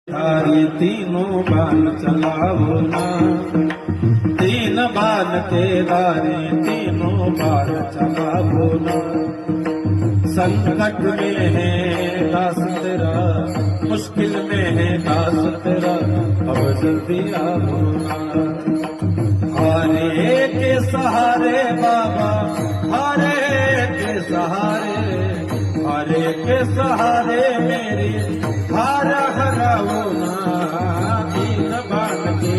धारी तीनों बाण चलाओ ना, तीन बाण के धारे तीनों बाण चलाओ ना। संकट में है दास तेरा, मुश्किल में है दास तेरा, अब जल्दी आओ ना। हारे के सहारे बाबा, हारे के सहारे, हारे के सहारे मेरे हार हराओ ना। तीन बाण के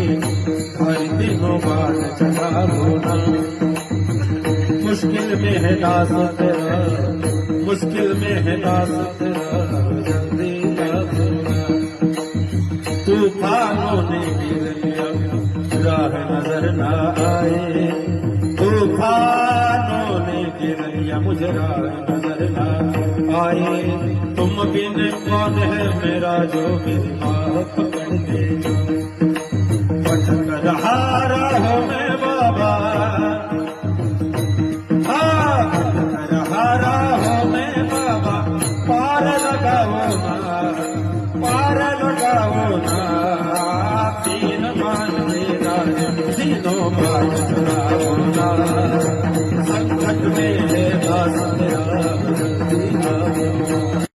हर तीनों बाण चलाओ ना। मुश्किल में है दास तेरा, मुश्किल में है दास तेरा, जल्दी आओ ना। तूफानों ने गिर लिया, राह नजर न आए। तूफानों ने गिर लिया, मुझे राह नजर न आए। तुम बिन कौन है मेरा जो मेरी बाह पकड़ दे। भटक रहा राहों में बाबा, भटक रहा राहों में बाबा, पार लगाओ ना, पार लगाओ ना। तीन बाण मेरा तीनों बाण चलाओ ना। संकट में है दास तेरा, जल्दी आओ।